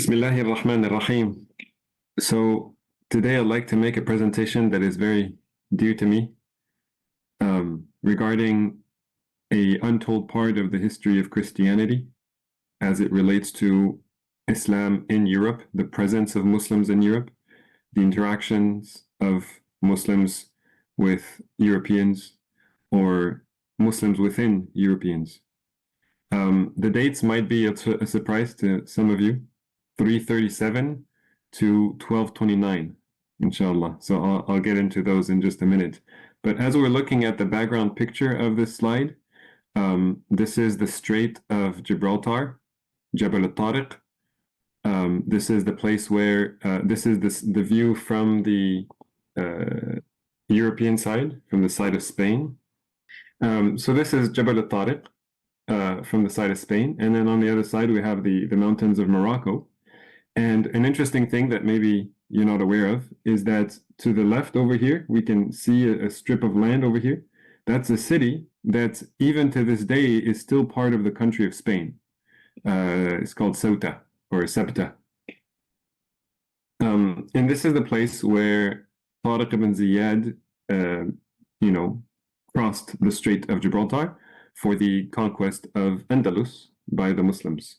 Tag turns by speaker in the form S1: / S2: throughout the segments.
S1: Bismillahir Rahmanir Rahim. So today I'd like to make a presentation that is very dear to me regarding a untold part of the history of Christianity as it relates to Islam in Europe, the presence of Muslims in Europe, the interactions of Muslims with Europeans or Muslims within Europeans. The dates might be a surprise to some of you. 337 to 1229, inshallah. So I'll get into those in just a minute. But as we're looking at the background picture of this slide, this is the Strait of Gibraltar, Jabal al-Tariq. This is the place where, this is the view from the European side, from the side of Spain. So this is Jabal al-Tariq from the side of Spain. And then on the other side, we have the mountains of Morocco. And an interesting thing that maybe you're not aware of is that to the left over here, we can see a strip of land over here. That's a city that even to this day is still part of the country of Spain. It's called Ceuta or Ceuta. And this is the place where Tariq ibn Ziyad, crossed the Strait of Gibraltar for the conquest of Andalus by the Muslims.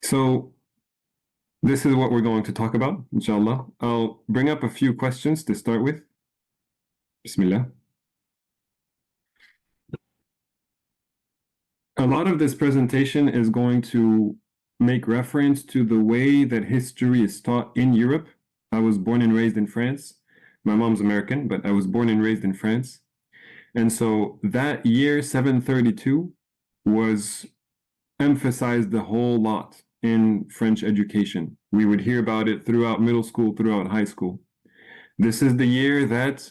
S1: So this is what we're going to talk about, inshallah. I'll bring up a few questions to start with. Bismillah. A lot of this presentation is going to make reference to the way that history is taught in Europe. I was born and raised in France. My mom's American, but I was born and raised in France. And so that year 732 was emphasized a whole lot in French education. We would hear about it throughout middle school, throughout high school. This is the year that,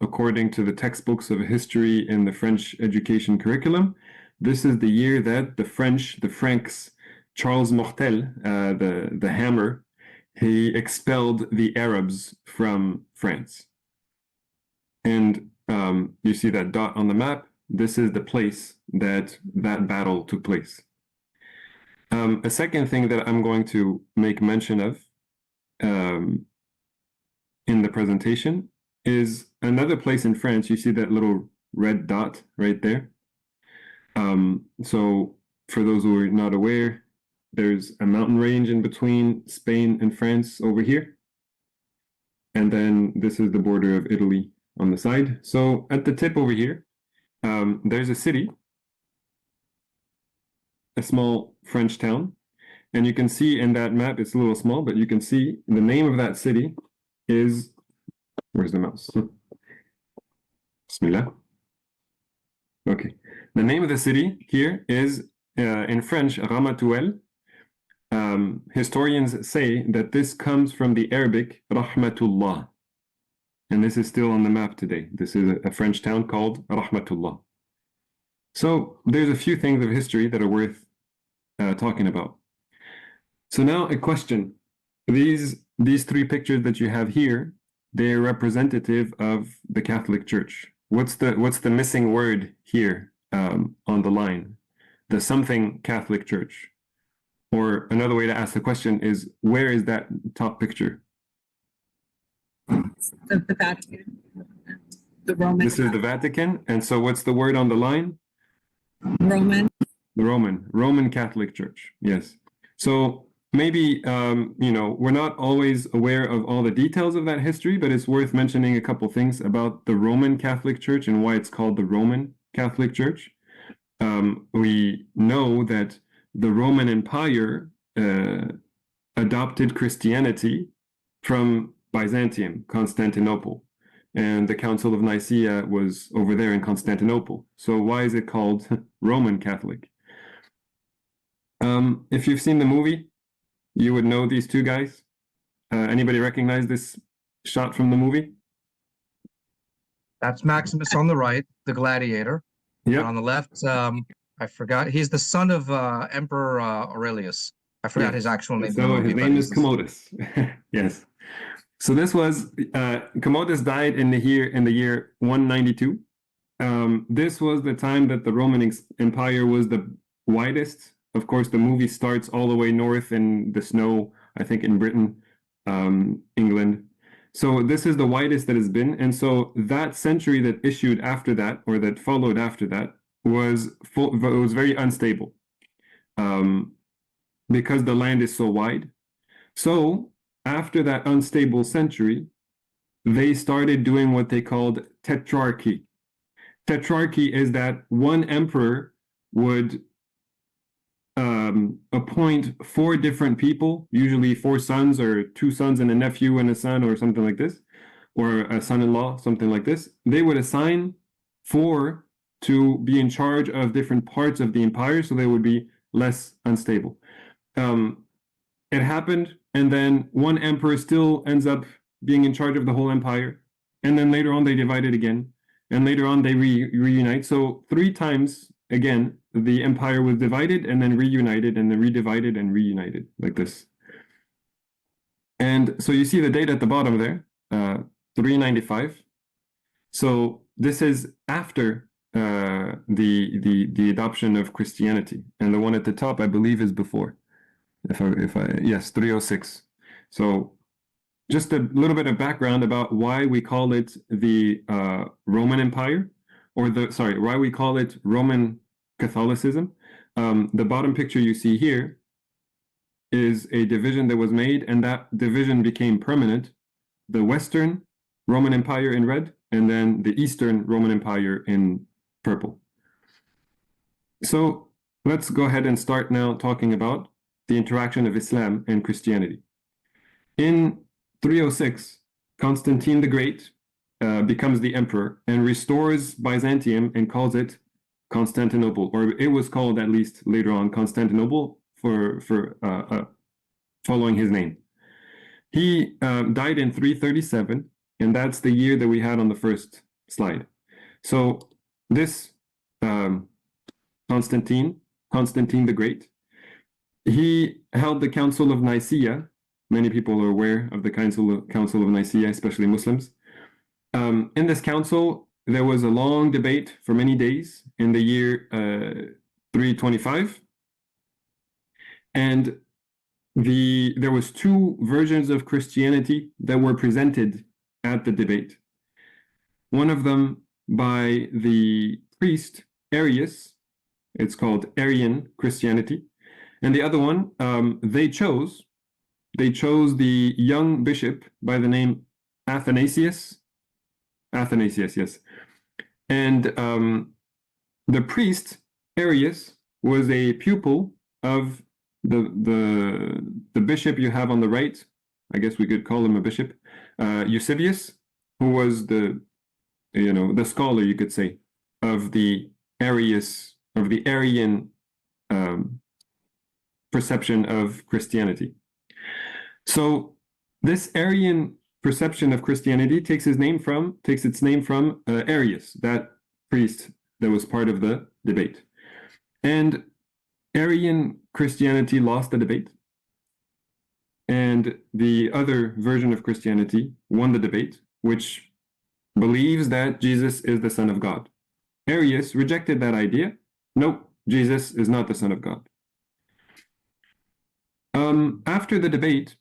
S1: according to the textbooks of history in the French education curriculum, this is the year that the Franks, Charles Martel, the hammer, he expelled the Arabs from France. And you see that dot on the map. This is the place that battle took place. A second thing that I'm going to make mention of in the presentation is another place in France. You see that little red dot right there. So for those who are not aware, there's a mountain range in between Spain and France over here. And then this is the border of Italy on the side. So at the tip over here, there's a city, a small French town. And you can see in that map, it's a little small, but you can see the name of that city is, where's the mouse? Bismillah. Okay. The name of the city here is, in French, Ramatuel. Historians say that this comes from the Arabic Rahmatullah. And this is still on the map today. This is a French town called Rahmatullah. So there's a few things of history that are worth talking about. So now a question. These three pictures that you have here, they're representative of the Catholic Church. What's the missing word here on the line? The something Catholic Church. Or another way to ask the question is, where is that top picture?
S2: The Vatican. The Roman.
S1: This is the Vatican. And so what's the word on the line?
S2: Roman.
S1: The Roman Catholic Church. Yes. So maybe, we're not always aware of all the details of that history, but it's worth mentioning a couple things about the Roman Catholic Church and why it's called the Roman Catholic Church. We know that the Roman Empire adopted Christianity from Byzantium, Constantinople. And the Council of Nicaea was over there in Constantinople. So why is it called Roman Catholic? If you've seen the movie, you would know these two guys. Anybody recognize this shot from the movie?
S3: That's Maximus on the right, the gladiator.
S1: Yeah.
S3: On the left, I forgot. He's the son of Emperor Aurelius. I forgot his actual name.
S1: So his name is Commodus. Yes. So this was Commodus died in the year 192. This was the time that the Roman Empire was the widest Of course, the movie starts all the way north in the snow, I think in Britain, England. So this is the widest that has been. And so that century that issued after that, or that followed after that, was very unstable because the land is so wide. So after that unstable century, they started doing what they called tetrarchy. Tetrarchy is that one emperor would appoint 4 different people, usually 4 sons or 2 sons and a nephew and a son or something like this, or a son-in-law, something like this. They would assign 4 to be in charge of different parts of the empire, so they would be less unstable. It happened, and then one emperor still ends up being in charge of the whole empire, and then later on they divide it again, and later on they reunite. So 3 times again the empire was divided and then reunited and then redivided and reunited like this. And so you see the date at the bottom there, 395. So this is after the adoption of Christianity, and the one at the top I believe is before. Yes, 306. So just a little bit of background about why we call it the Roman Empire, or why we call it Roman Catholicism. The bottom picture you see here is a division that was made, and that division became permanent. The Western Roman Empire in red, and then the Eastern Roman Empire in purple. So let's go ahead and start now talking about the interaction of Islam and Christianity. In 306, Constantine the Great becomes the emperor and restores Byzantium and calls it Constantinople, or it was called at least later on Constantinople for following his name. He died in 337, and that's the year that we had on the first slide. So this Constantine the Great, he held the Council of Nicaea. Many people are aware of the Council of Nicaea, especially Muslims. In this council, there was a long debate for many days in the year 325, and there was 2 versions of Christianity that were presented at the debate. One of them by the priest Arius, it's called Arian Christianity, and the other one they chose the young bishop by the name Athanasius, yes. And the priest Arius was a pupil of the bishop you have on the right. I guess we could call him a bishop, Eusebius, who was the scholar, you could say, of the Arian perception of Christianity. So this Arian perception of Christianity takes its name from Arius, that priest that was part of the debate. And Arian Christianity lost the debate, and the other version of Christianity won the debate, which believes that Jesus is the Son of God. Arius rejected that idea. Nope, Jesus is not the Son of God. After the debate,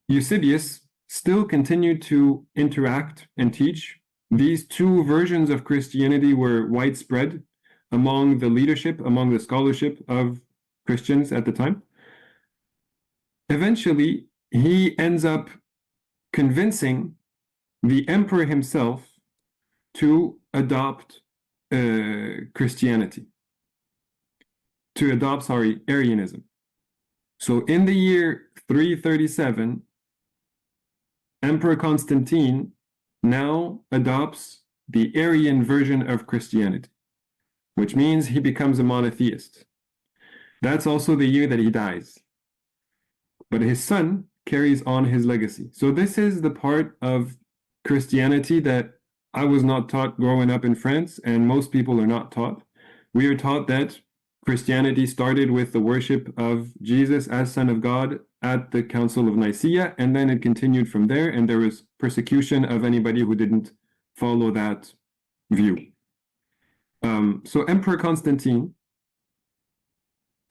S1: Eusebius still continued to interact and teach. These 2 versions of Christianity were widespread among the leadership, among the scholarship of Christians at the time. Eventually, he ends up convincing the emperor himself to adopt Arianism. So in the year 337, Emperor Constantine now adopts the Arian version of Christianity, which means he becomes a monotheist. That's also the year that he dies. But his son carries on his legacy. So this is the part of Christianity that I was not taught growing up in France, and most people are not taught. We are taught that Christianity started with the worship of Jesus as Son of God at the Council of Nicaea, and then it continued from there, and there was persecution of anybody who didn't follow that view. So Emperor Constantine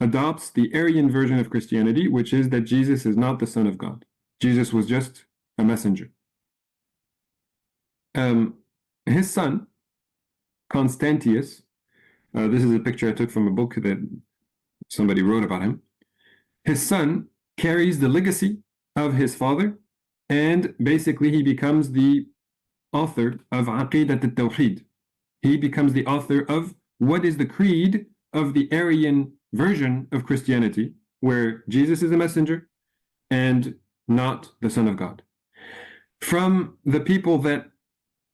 S1: adopts the Arian version of Christianity, which is that Jesus is not the Son of God. Jesus was just a messenger. His son, Constantius, this is a picture I took from a book that somebody wrote about him. His son carries the legacy of his father, and basically he becomes the author of Aqidat al-Tawheed. He becomes the author of what is the creed of the Arian version of Christianity, where Jesus is a messenger and not the Son of God. From the people that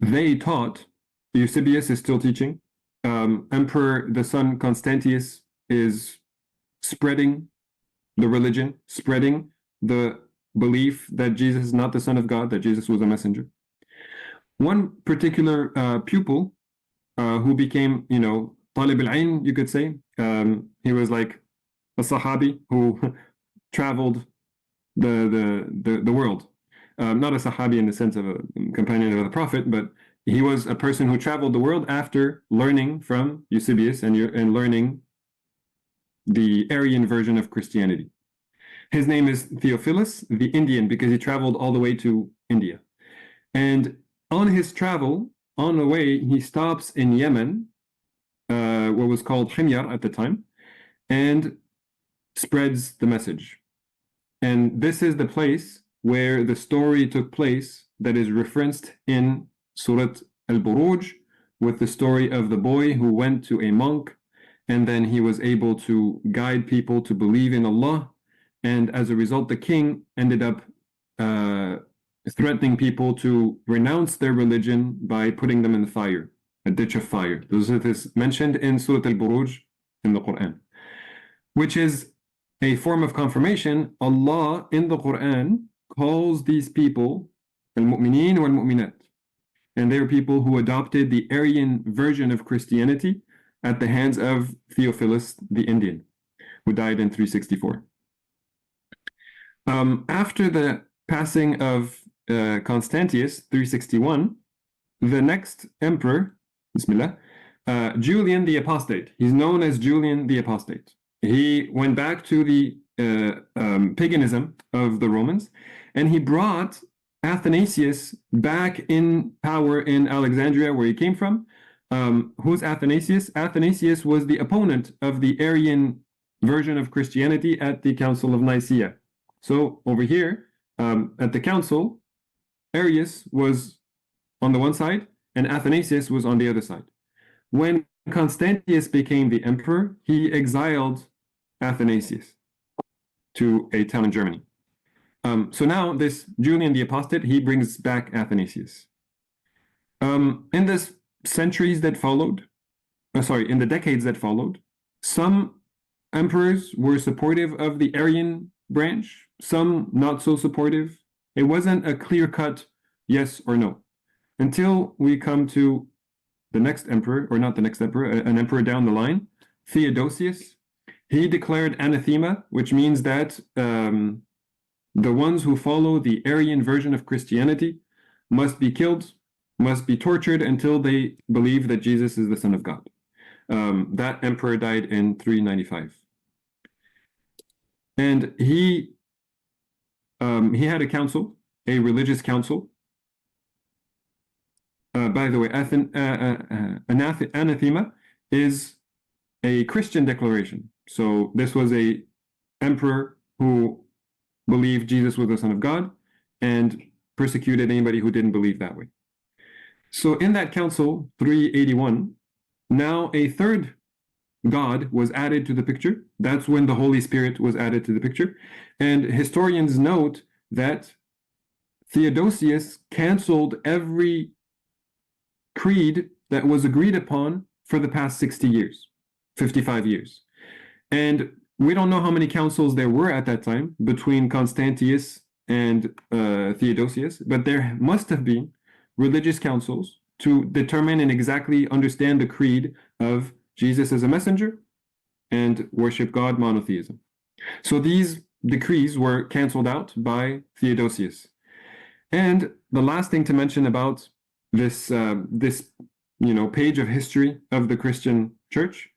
S1: they taught, Eusebius is still teaching. Emperor, the son Constantius, is spreading the religion, spreading the belief that Jesus is not the Son of God, that Jesus was a messenger. One particular pupil who became, Talib al-Ain, you could say, he was like a Sahabi who traveled the world. Not a Sahabi in the sense of a companion of the Prophet, but he was a person who traveled the world after learning from Eusebius and learning the Arian version of Christianity. His name is Theophilus the Indian because he traveled all the way to India. And on his travel, on the way, he stops in Yemen, what was called Himyar at the time, and spreads the message. And this is the place where the story took place that is referenced in Surah Al-Buruj, with the story of the boy who went to a monk, and then he was able to guide people to believe in Allah, and as a result the king ended up threatening people to renounce their religion by putting them in the fire, a ditch of fire. This is mentioned in Surah Al-Buruj in the Quran, which is a form of confirmation. Allah in the Quran calls these people al-mu'mineen wal-mu'minat, and they were people who adopted the Arian version of Christianity at the hands of Theophilus the Indian, who died in 364. After the passing of Constantius, 361, the next emperor, Bismillah, Julian the Apostate. He's known as Julian the Apostate. He went back to the paganism of the Romans, and he brought Athanasius back in power in Alexandria, where he came from. Who's Athanasius? Athanasius was the opponent of the Arian version of Christianity at the Council of Nicaea. So over here, at the council, Arius was on the one side, and Athanasius was on the other side. When Constantius became the emperor, he exiled Athanasius to a town in Germany. So now this Julian the Apostate, he brings back Athanasius. In the centuries that followed, in the decades that followed, some emperors were supportive of the Arian branch, some not so supportive. It wasn't a clear-cut yes or no, until we come to the next emperor, or not the next emperor, an emperor down the line, Theodosius. He declared anathema, which means that the ones who follow the Arian version of Christianity must be killed, must be tortured until they believe that Jesus is the Son of God. That emperor died in 395. And he had a council, a religious council. By the way, anathema is a Christian declaration. So this was a emperor who believed Jesus was the Son of God and persecuted anybody who didn't believe that way. So in that council, 381, now a third God was added to the picture. That's when the Holy Spirit was added to the picture. And historians note that Theodosius canceled every creed that was agreed upon for the past 60 years, 55 years. And we don't know how many councils there were at that time between Constantius and Theodosius, but there must have been religious councils to determine and exactly understand the creed of Jesus as a messenger and worship God monotheism. So these decrees were canceled out by Theodosius. And the last thing to mention about this page of history of the Christian church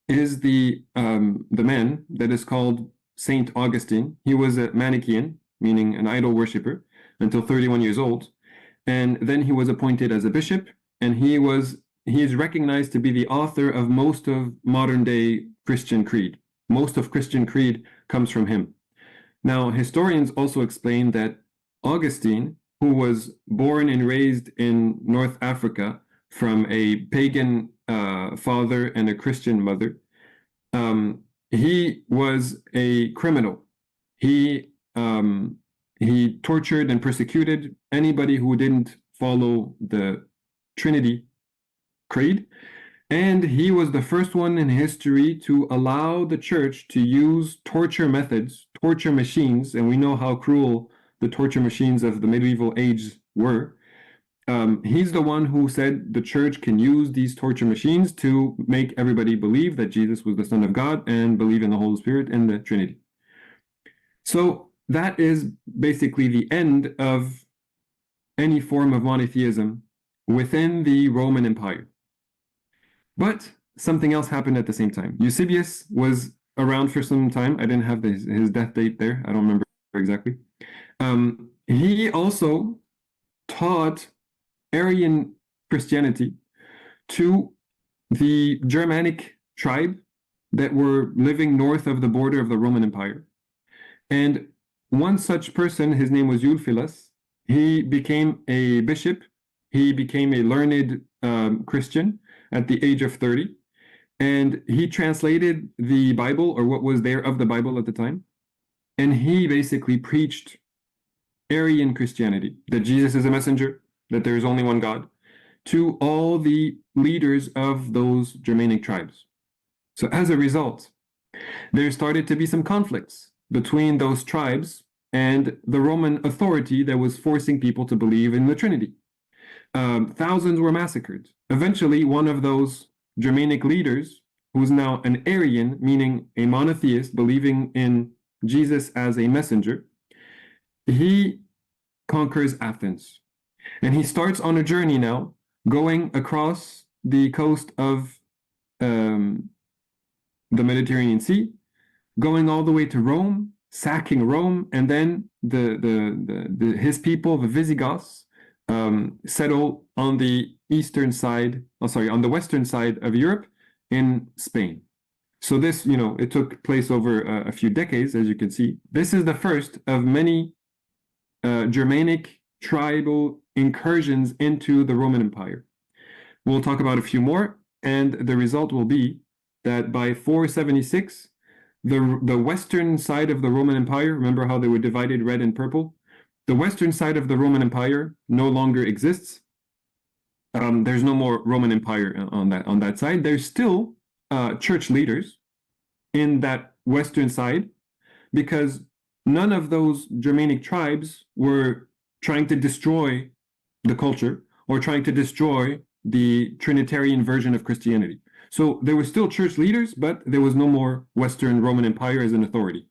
S1: is the man that is called Saint Augustine. He was a Manichaean, meaning an idol worshiper, until 31 years old, and then he was appointed as a bishop, and he is recognized to be the author of most of modern day Christian creed. Most of Christian creed comes from him. Now, historians also explain that Augustine, who was born and raised in North Africa from a pagan father and a Christian mother, he was a criminal. He tortured and persecuted anybody who didn't follow the Trinity creed. And he was the first one in history to allow the church to use torture methods, torture machines, and we know how cruel the torture machines of the medieval age were. He's the one who said the church can use these torture machines to make everybody believe that Jesus was the Son of God and believe in the Holy Spirit and the Trinity. So that is basically the end of any form of monotheism within the Roman Empire. But something else happened at the same time. Eusebius was around for some time. I didn't have his death date there. I don't remember exactly. He also taught Arian Christianity to the Germanic tribe that were living north of the border of the Roman Empire. And one such person, his name was Ulfilas, he became a bishop. He became a learned Christian at the age of 30. And he translated the Bible, or what was there of the Bible at the time. And he basically preached Arian Christianity, that Jesus is a messenger, that there is only one God, to all the leaders of those Germanic tribes. So as a result, there started to be some conflicts between those tribes and the Roman authority that was forcing people to believe in the Trinity. Thousands were massacred. Eventually, one of those Germanic leaders, who's now an Arian, meaning a monotheist, believing in Jesus as a messenger, he conquers Athens. And he starts on a journey now, going across the coast of the Mediterranean Sea, going all the way to Rome, sacking Rome, and then his people, the Visigoths, settle on the on the western side of Europe in Spain. So this, it took place over a few decades, as you can see. This is the first of many Germanic tribal incursions into the Roman Empire. We'll talk about a few more, and the result will be that by 476, the western side of the Roman Empire, remember how they were divided red and purple? The western side of the Roman Empire no longer exists. There's no more Roman Empire on that side. There's still church leaders in that western side, because none of those Germanic tribes were trying to destroy the culture or trying to destroy the Trinitarian version of Christianity. So there were still church leaders, but there was no more Western Roman Empire as an authority.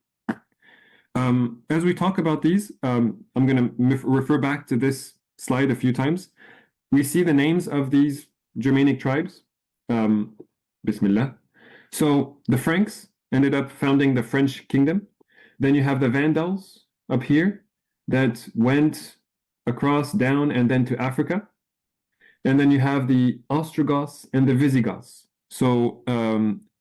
S1: As we talk about these, I'm going to refer back to this slide a few times. We see the names of these Germanic tribes. Bismillah. So the Franks ended up founding the French kingdom. Then you have the Vandals up here that went across, down, and then to Africa. And then you have the Ostrogoths and the Visigoths. So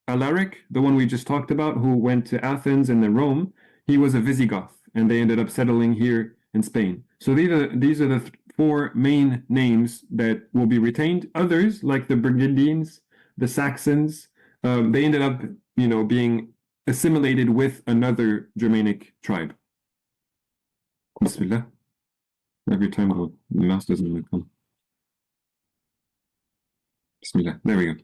S1: Alaric, the one we just talked about, who went to Athens and then Rome, he was a Visigoth, and they ended up settling here in Spain. So these are the four main names that will be retained. Others, like the Burgundians, the Saxons, they ended up, being assimilated with another Germanic tribe. Bismillah. Every time the mouse doesn't come. Bismillah. There we go.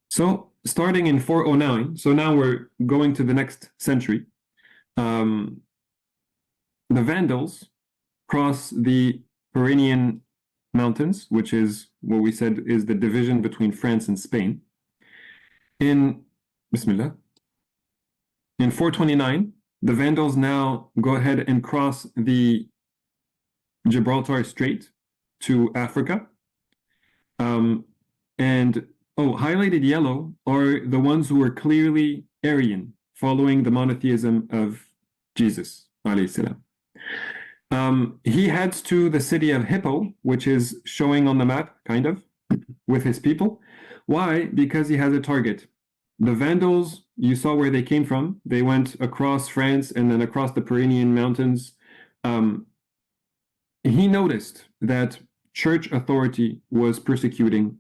S1: So starting in 409, so now we're going to the next century. The Vandals cross the Pyrenean Mountains, which is what we said is the division between France and Spain. In 429, the Vandals now go ahead and cross the Gibraltar Strait to Africa. And highlighted yellow are the ones who were clearly Arian, following the monotheism of Jesus, alayhi salam. He heads to the city of Hippo, which is showing on the map, kind of, with his people. Why? Because he has a target. The Vandals, you saw where they came from. They went across France and then across the Pyrenean Mountains. He noticed that church authority was persecuting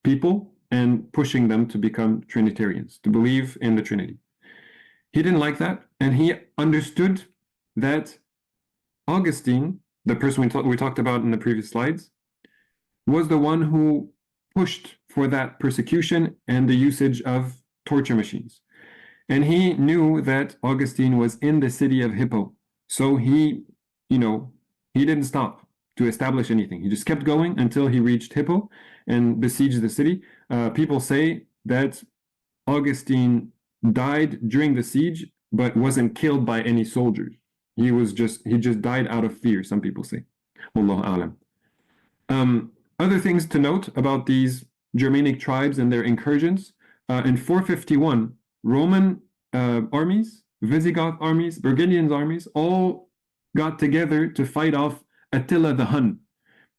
S1: people and pushing them to become Trinitarians, to believe in the Trinity. He didn't like that, and he understood that Augustine, the person we talked about in the previous slides, was the one who pushed for that persecution and the usage of torture machines. And he knew that Augustine was in the city of Hippo. So he didn't stop to establish anything. He just kept going until he reached Hippo and besieged the city. People say that Augustine died during the siege, but wasn't killed by any soldiers. He just died out of fear, some people say. Wallahu a'lam. Other things to note about these Germanic tribes and their incursions. In 451, Roman armies, Visigoth armies, Burgundian armies, all got together to fight off Attila the Hun,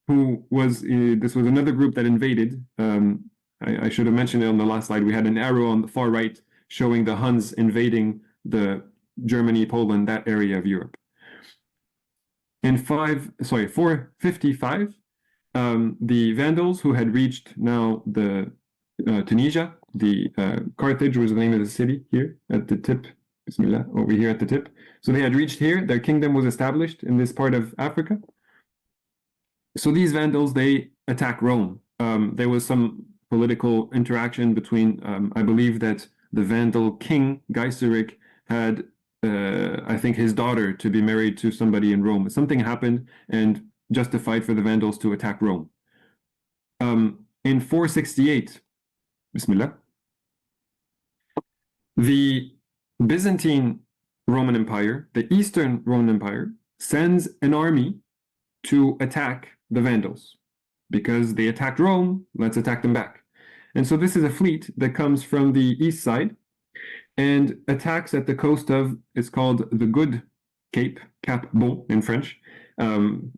S1: who was, this was another group that invaded. I should have mentioned it on the last slide. We had an arrow on the far right showing the Huns invading the Germany, Poland, that area of Europe. In 455, the Vandals, who had reached now the Tunisia, Carthage was the name of the city here at the tip, Bismillah, over here at the tip. So they had reached here, their kingdom was established in this part of Africa. So these Vandals, they attack Rome. There was some political interaction between, I believe that the Vandal king, Gaiseric, had, I think, his daughter to be married to somebody in Rome. Something happened and justified for the Vandals to attack Rome. In 468, Bismillah, the Byzantine Roman Empire, the Eastern Roman Empire, sends an army to attack the Vandals. Because they attacked Rome, let's attack them back. And so this is a fleet that comes from the east side and attacks at the coast of, it's called the Good Cape, Cap Bon in French.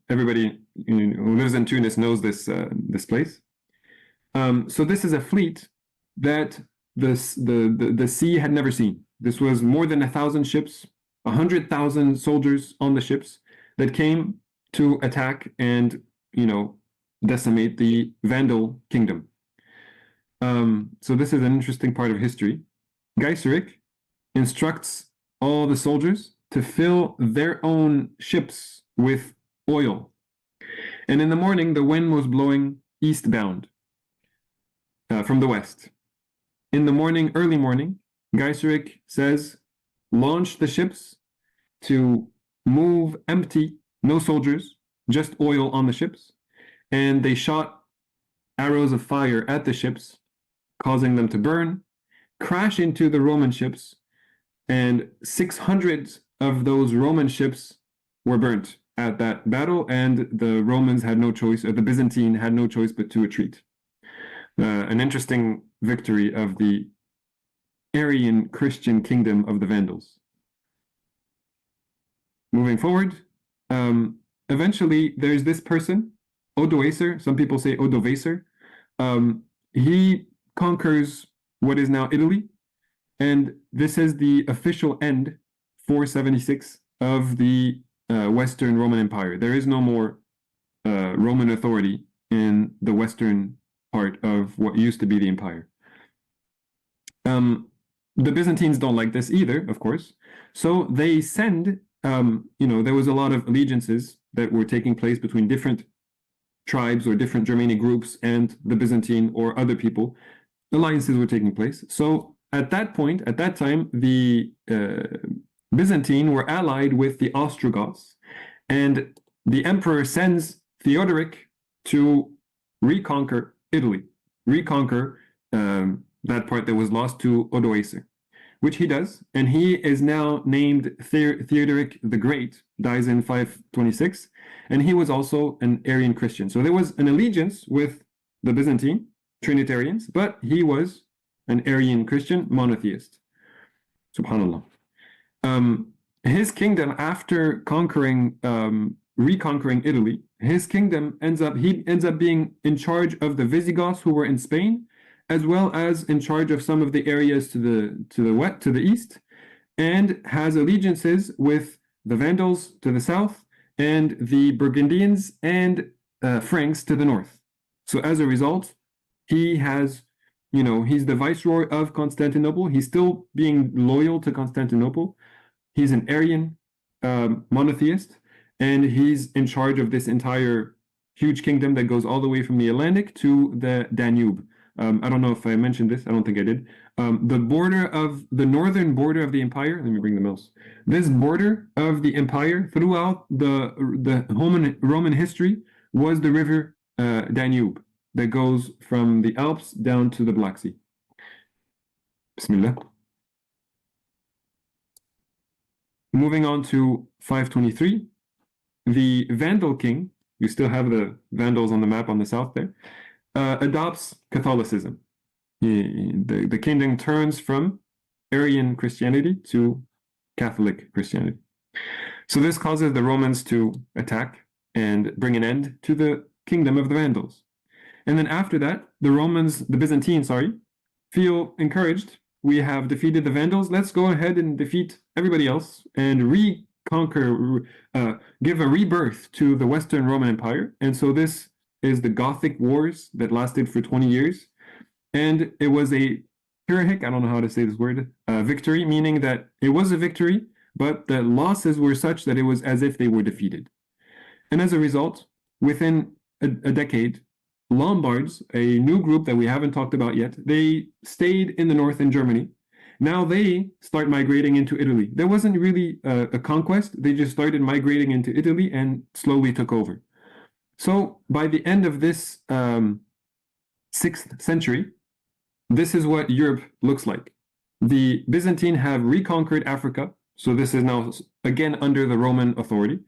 S1: Everybody who lives in Tunis knows this place. So this is a fleet that the sea had never seen. This was more than 1,000 ships, 100,000 soldiers on the ships that came to attack and, decimate the Vandal kingdom. So this is an interesting part of history. Gaiseric instructs all the soldiers to fill their own ships with oil. And in the morning, the wind was blowing eastbound from the west. In the morning, early morning, Gaiseric says, launch the ships to move empty, no soldiers, just oil on the ships. And they shot arrows of fire at the ships, causing them to burn, crash into the Roman ships, and 600 of those Roman ships were burnt at that battle, and the Romans had no choice, or the Byzantine had no choice but to retreat. An interesting victory of the Arian Christian kingdom of the Vandals. Moving forward, eventually there's this person, Odoacer, some people say Odovacer. He conquers what is now Italy, and this is the official end, 476, of the Western Roman Empire. There is no more Roman authority in the western part of what used to be the empire. The Byzantines don't like this either, of course, so they send, there was a lot of allegiances that were taking place between different tribes or different Germanic groups and the Byzantine or other people. Alliances were taking place. So at that point, at that time, the Byzantine were allied with the Ostrogoths, and the emperor sends Theodoric to reconquer Italy, reconquer that part that was lost to Odoacer, which he does, and he is now named Theodoric the Great, dies in 526, and he was also an Arian Christian. So there was an allegiance with the Byzantine, Trinitarians, but he was an Arian Christian monotheist. Subhanallah. His kingdom, after reconquering Italy, his kingdom ends up being in charge of the Visigoths who were in Spain, as well as in charge of some of the areas to the east, and has allegiances with the Vandals to the south and the Burgundians and Franks to the north. So as a result, he has, he's the viceroy of Constantinople. He's still being loyal to Constantinople. He's an Arian monotheist, and he's in charge of this entire huge kingdom that goes all the way from the Atlantic to the Danube. I don't know if I mentioned this. I don't think I did. The northern border of the empire. Let me bring the mouse. This border of the empire throughout the Roman history was the river Danube that goes from the Alps down to the Black Sea. Bismillah. Moving on to 523, the Vandal king, you still have the Vandals on the map on the south there, adopts Catholicism. The kingdom turns from Arian Christianity to Catholic Christianity. So this causes the Romans to attack and bring an end to the kingdom of the Vandals. And then after that, the Byzantines, feel encouraged. We have defeated the Vandals. Let's go ahead and defeat everybody else and reconquer, give a rebirth to the Western Roman Empire. And so this is the Gothic Wars that lasted for 20 years. And it was a Pyrrhic, I don't know how to say this word, victory, meaning that it was a victory, but the losses were such that it was as if they were defeated. And as a result, within a decade, Lombards, a new group that we haven't talked about yet, they stayed in the north in Germany. Now they start migrating into Italy. There wasn't really a conquest. They just started migrating into Italy and slowly took over. So by the end of this 6th century, this is what Europe looks like. The Byzantine have reconquered Africa. So this is now again under the Roman authority.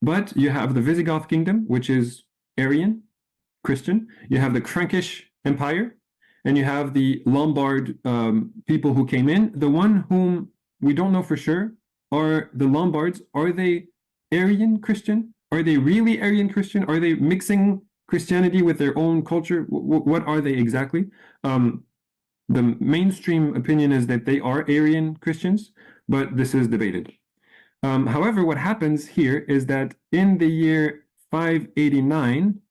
S1: But you have the Visigoth kingdom, which is Arian Christian. You have the Frankish Empire, and you have the Lombard people who came in. The one whom we don't know for sure are the Lombards. Are they Arian Christian? Are they really Arian Christian? Are they mixing Christianity with their own culture? What are they exactly? The mainstream opinion is that they are Arian Christians, but this is debated. However, what happens here is that in the year 589,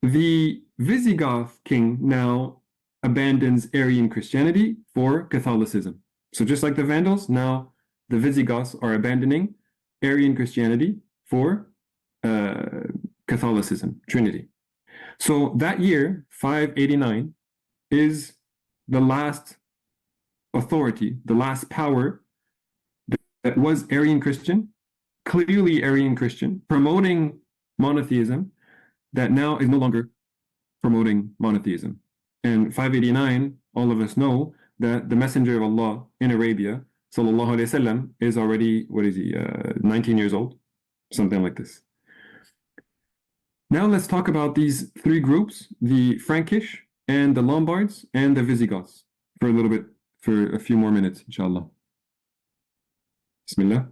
S1: the Visigoth king now abandons Arian Christianity for Catholicism. So just like the Vandals, now the Visigoths are abandoning Arian Christianity for Catholicism, Trinity. So that year, 589, is the last authority, the last power that was Arian Christian, clearly Arian Christian, promoting monotheism, that now is no longer promoting monotheism. And 589, all of us know that the Messenger of Allah in Arabia, sallallahu alaihi wasallam, is already, 19 years old, something like this. Now let's talk about these three groups, the Frankish and the Lombards and the Visigoths, for a few more minutes, inshallah. Bismillah.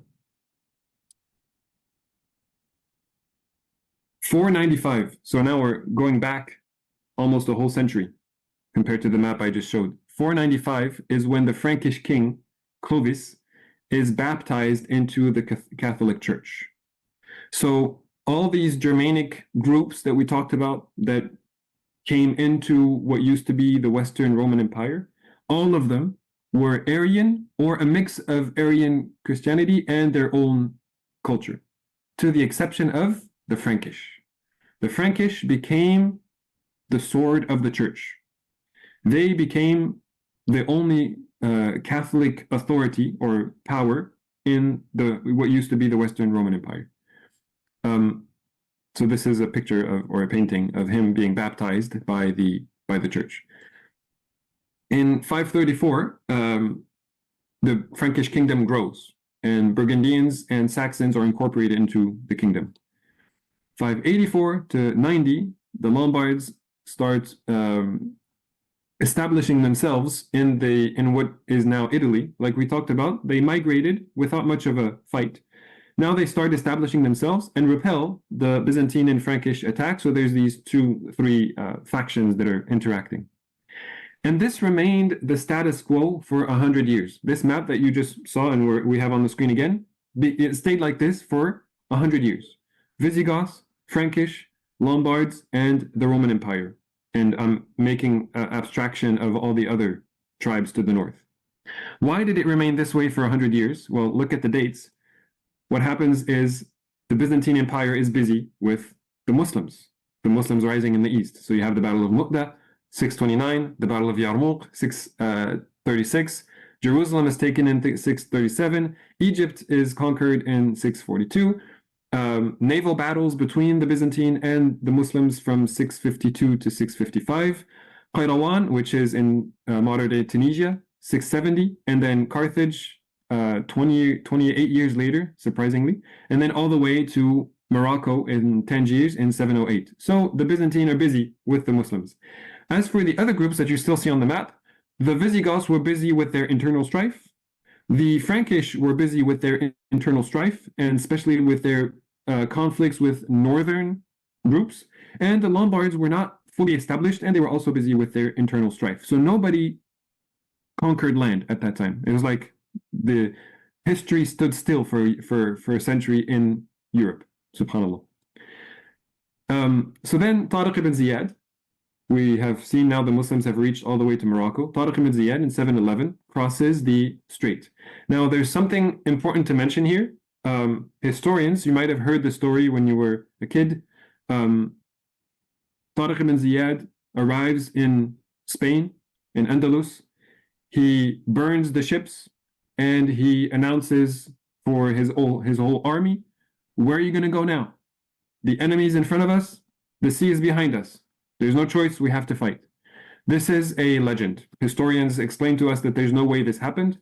S1: 495. So now we're going back almost a whole century compared to the map I just showed. 495 is when the Frankish king, Clovis, is baptized into the Catholic Church. So all these Germanic groups that we talked about that came into what used to be the Western Roman Empire, all of them were Arian or a mix of Arian Christianity and their own culture, to the exception of the Frankish. The Frankish became the sword of the church. They became the only Catholic authority or power in what used to be the Western Roman Empire. So this is a picture or a painting of him being baptized by the church. In 534, the Frankish kingdom grows, and Burgundians and Saxons are incorporated into the kingdom. 584 to 90, the Lombards start establishing themselves in what is now Italy, like we talked about, they migrated without much of a fight. Now they start establishing themselves and repel the Byzantine and Frankish attack. So there's these three factions that are interacting. And this remained the status quo for 100 years. This map that you just saw and we have on the screen again, it stayed like this for 100 years. Visigoths, Frankish, Lombards, and the Roman Empire. And I'm making abstraction of all the other tribes to the north. Why did it remain this way for 100 years? Well, look at the dates. What happens is the Byzantine Empire is busy with the Muslims rising in the east. So you have the Battle of Mu'tah, 629, the Battle of Yarmouk, 636. Jerusalem is taken in 637. Egypt is conquered in 642. Naval battles between the Byzantine and the Muslims from 652 to 655. Qayrawan, which is in modern-day Tunisia, 670. And then Carthage, 28 years later, surprisingly. And then all the way to Morocco in Tangiers in 708. So the Byzantine are busy with the Muslims. As for the other groups that you still see on the map, the Visigoths were busy with their internal strife. The Frankish were busy with their internal strife, and especially with their conflicts with northern groups. And the Lombards were not fully established, and they were also busy with their internal strife. So nobody conquered land at that time. It was like the history stood still for a century in Europe, subhanAllah. So then Tariq ibn Ziyad, we have seen now the Muslims have reached all the way to Morocco. Tariq ibn Ziyad in 711 crosses the strait. Now there's something important to mention here. Historians, you might have heard the story when you were a kid. Tariq ibn Ziyad arrives in Spain, in Andalus. He burns the ships and he announces for his whole army, where are you going to go now? The enemy is in front of us. The sea is behind us. There's no choice. We have to fight. This is a legend. Historians explain to us that there's no way this happened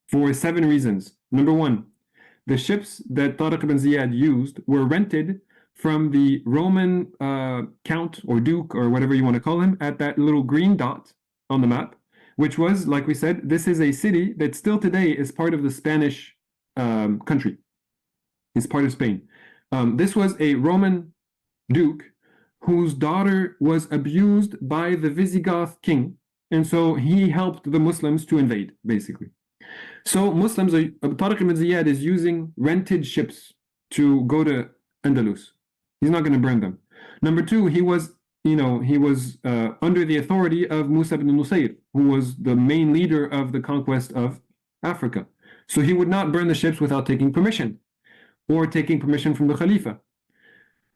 S1: for 7 reasons. Number 1, the ships that Tariq ibn Ziyad used were rented from the Roman count or duke or whatever you want to call him at that little green dot on the map, which was, like we said, this is a city that still today is part of the Spanish country. It's part of Spain. This was a Roman duke whose daughter was abused by the Visigoth king, and so he helped the Muslims to invade, basically. So Muslims, Tariq ibn Ziyad is using rented ships to go to Andalus. He's not going to burn them. Number 2, he was under the authority of Musa ibn Nusayr, who was the main leader of the conquest of Africa. So he would not burn the ships without taking permission, or taking permission from the Khalifa.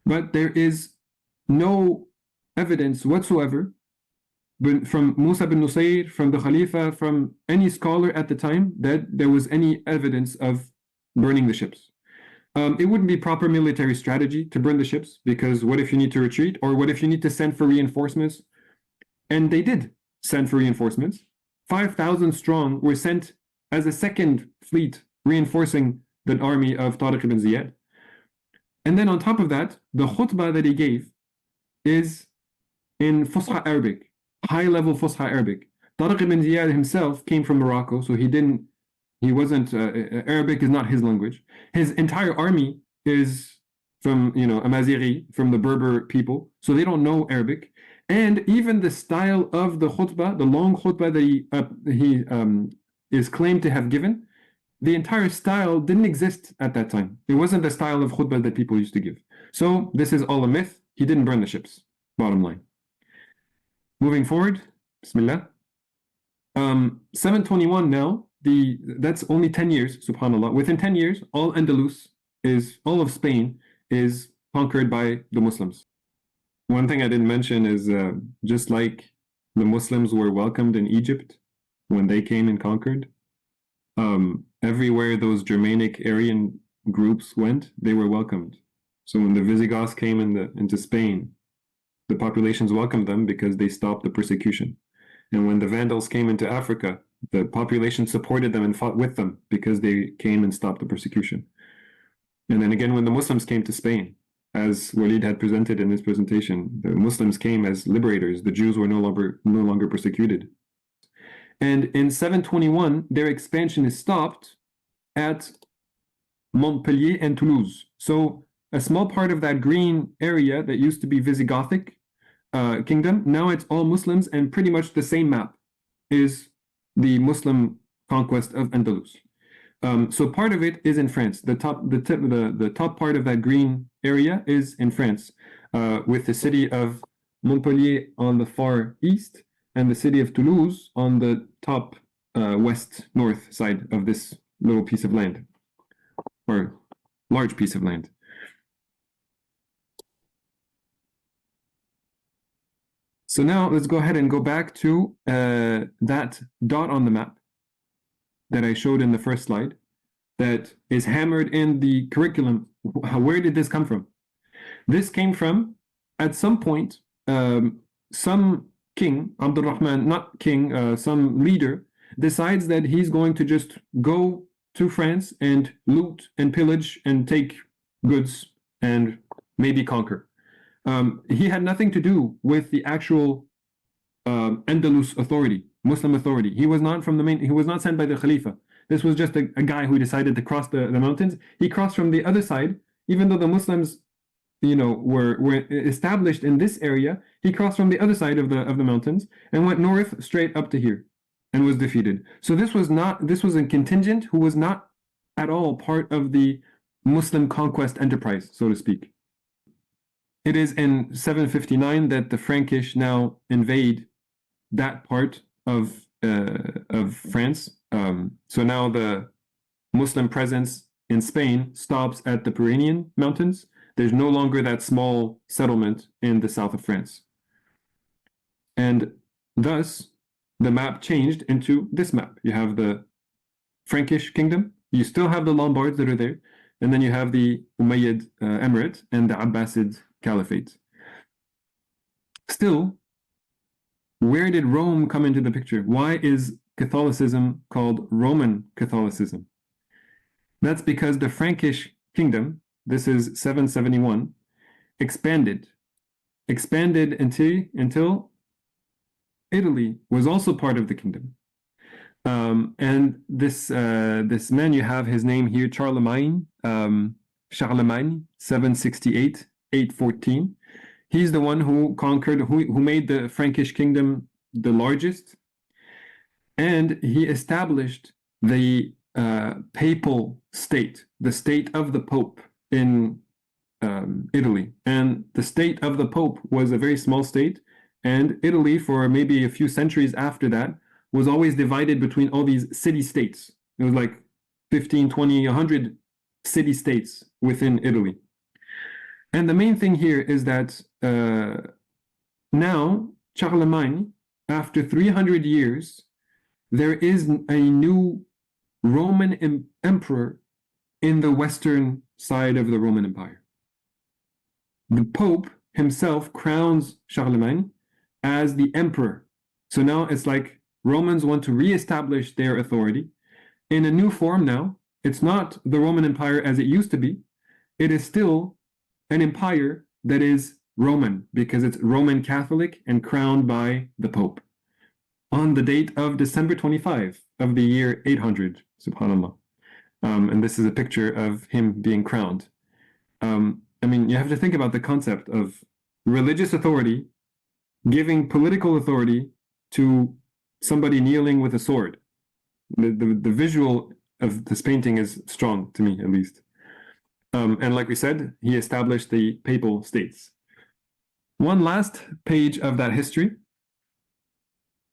S1: But there is no evidence whatsoever from Musa ibn Nusayr, from the Khalifa, from any scholar at the time that there was any evidence of burning the ships. It wouldn't be proper military strategy to burn the ships, because what if you need to retreat, or what if you need to send for reinforcements? And they did send for reinforcements. 5,000 strong were sent as a second fleet reinforcing the army of Tariq ibn Ziyad. And then on top of that, the khutbah that he gave is in Fusha Arabic, high-level Fusha Arabic. Tariq ibn Ziyad himself came from Morocco, so Arabic is not his language. His entire army is from, Amazighi, from the Berber people, so they don't know Arabic. And even the style of the khutbah, the long khutbah that he is claimed to have given, the entire style didn't exist at that time. It wasn't the style of khutbah that people used to give. So this is all a myth. He didn't burn the ships, bottom line. Moving forward, Bismillah. 721 now, that's only 10 years, subhanAllah. Within 10 years, all of Spain is conquered by the Muslims. One thing I didn't mention is just like the Muslims were welcomed in Egypt when they came and conquered, everywhere those Germanic Arian groups went, they were welcomed. So when the Visigoths came into Spain, the populations welcomed them because they stopped the persecution. And when the Vandals came into Africa, the population supported them and fought with them because they came and stopped the persecution. And then again, when the Muslims came to Spain, as Walid had presented in his presentation. The Muslims came as liberators. The Jews were no longer persecuted. And in 721, their expansion is stopped at Montpellier and Toulouse. So a small part of that green area that used to be Visigothic kingdom, now it's all Muslims, and pretty much the same map is the Muslim conquest of Andalus. So part of it is in France. The top part of that green area is in France, with the city of Montpellier on the far east and the city of Toulouse on the top west-north side of this little piece of land, or large piece of land. So now let's go ahead and go back to that dot on the map that I showed in the first slide that is hammered in the curriculum. Where did this come from? This came from, at some point, some king, Abdurrahman, not king, some leader, decides that he's going to just go to France and loot and pillage and take goods and maybe conquer. He had nothing to do with the actual Andalus authority, Muslim authority. He was not he was not sent by the Khalifa. This was just a guy who decided to cross the mountains. He crossed from the other side, even though the Muslims, were established in this area. He crossed from the other side of the mountains and went north straight up to here, and was defeated. So this was a contingent who was not at all part of the Muslim conquest enterprise, so to speak. It is in 759 that the Frankish now invade that part of France. So now the Muslim presence in Spain stops at the Pyrenean Mountains. There's no longer that small settlement in the south of France. And thus, the map changed into this map. You have the Frankish kingdom, you still have the Lombards that are there, and then you have the Umayyad Emirate and the Abbasid Caliphate. Still, where did Rome come into the picture? Why is Catholicism called Roman Catholicism? That's because the Frankish kingdom, this is 771, expanded until Italy was also part of the kingdom. And this man, you have his name here, Charlemagne, 768, 814. He's the one who conquered, who made the Frankish kingdom the largest, and he established the papal state, the state of the Pope in Italy. And the state of the Pope was a very small state, and Italy, for maybe a few centuries after that, was always divided between all these city-states. It was like 15, 20, 100 city-states within Italy. And the main thing here is that now, Charlemagne, after 300 years, there is a new Roman emperor in the western side of the Roman Empire. The Pope himself crowns Charlemagne as the emperor. So now it's like Romans want to reestablish their authority in a new form now. It's not the Roman Empire as it used to be. It is still an empire that is Roman, because it's Roman Catholic and crowned by the Pope on the date of December 25 of the year 800, subhanAllah. And this is a picture of him being crowned. I mean, you have to think about the concept of religious authority giving political authority to somebody kneeling with a sword. The visual of this painting is strong to me, at least. And like we said, he established the papal states. One last page of that history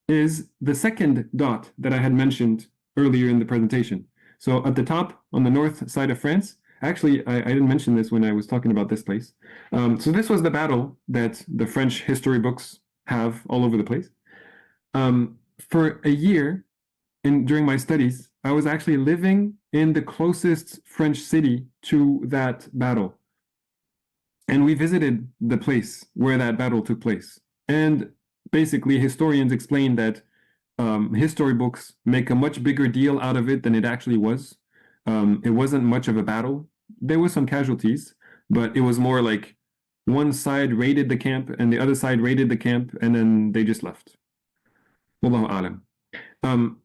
S1: is the second dot that I had mentioned earlier in the presentation. So at the top, on the north side of France, actually, I didn't mention this when I was talking about this place. So this was the battle that the French history books have all over the place. For a year, during my studies, I was actually living in the closest French city to that battle. And we visited the place where that battle took place. And basically, historians explain that history books make a much bigger deal out of it than it actually was. It wasn't much of a battle. There were some casualties, but it was more like one side raided the camp and the other side raided the camp, and then they just left. Wallahu a'lam.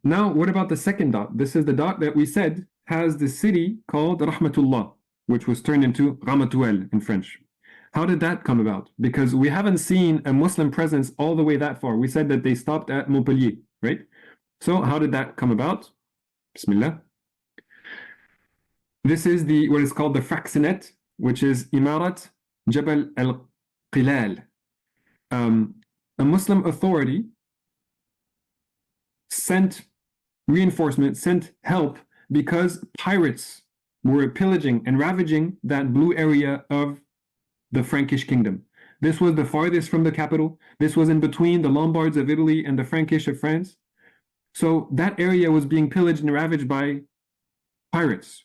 S1: Now, what about the second dot? This is the dot that we said has the city called Rahmatullah, which was turned into Ramatuel in French. How did that come about? Because we haven't seen a Muslim presence all the way that far. We said that they stopped at Montpellier, right? So how did that come about? Bismillah. This is what is called the Fraxinet, which is Imarat Jabal al-Qilal. A Muslim authority sent reinforcement, sent help, because pirates were pillaging and ravaging that blue area of the Frankish kingdom. This was the farthest from the capital. This was in between the Lombards of Italy and the Frankish of France. So that area was being pillaged and ravaged by pirates.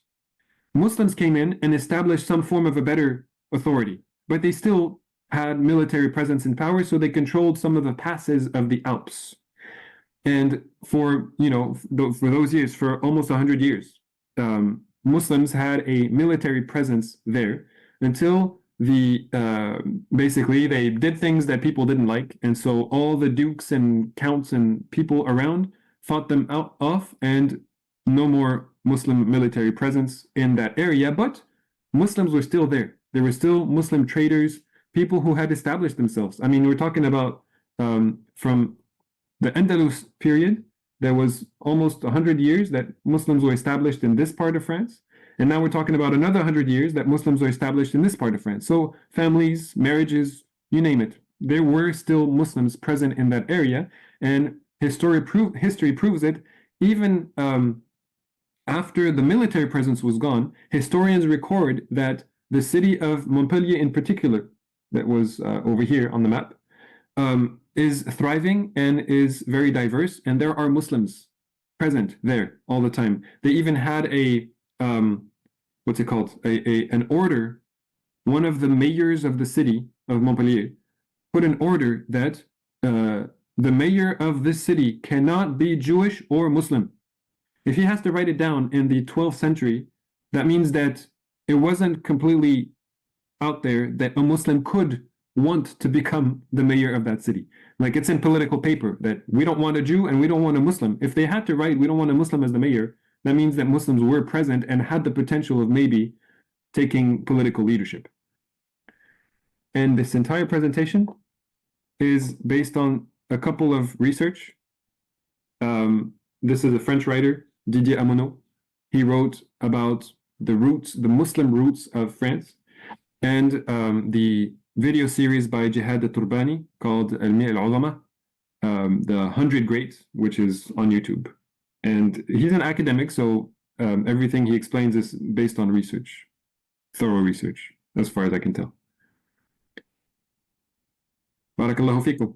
S1: Muslims came in and established some form of a better authority, but they still had military presence and power, so they controlled some of the passes of the Alps. And for those years, for almost 100 years, Muslims had a military presence there until basically they did things that people didn't like, and so all the dukes and counts and people around fought them off, and no more Muslim military presence in that area. But Muslims were still there. There were still Muslim traders, people who had established themselves. I mean, we're talking about from the Andalus period, there was almost 100 years that Muslims were established in this part of France. And now we're talking about another 100 years that Muslims were established in this part of France. So families, marriages, you name it, there were still Muslims present in that area. And history proves it. Even after the military presence was gone, historians record that the city of Montpellier in particular, that was over here on the map, is thriving and is very diverse, and there are Muslims present there all the time. They even had a what's it called? An order. One of the mayors of the city of Montpellier put an order that the mayor of this city cannot be Jewish or Muslim. If he has to write it down in the 12th century, that means that it wasn't completely out there that a Muslim could want to become the mayor of that city. Like, it's in political paper that we don't want a Jew and we don't want a Muslim. If they had to write, we don't want a Muslim as the mayor, that means that Muslims were present and had the potential of maybe taking political leadership. And this entire presentation is based on a couple of research. This is a French writer, Didier Amonot. He wrote about the Muslim roots of France, and the video series by Jihad Turbani called Al-Mi' al-Ulama, the 100 Greats, which is on YouTube. And he's an academic, so everything he explains is based on research, thorough research, as far as I can tell. Barakallahu fikum.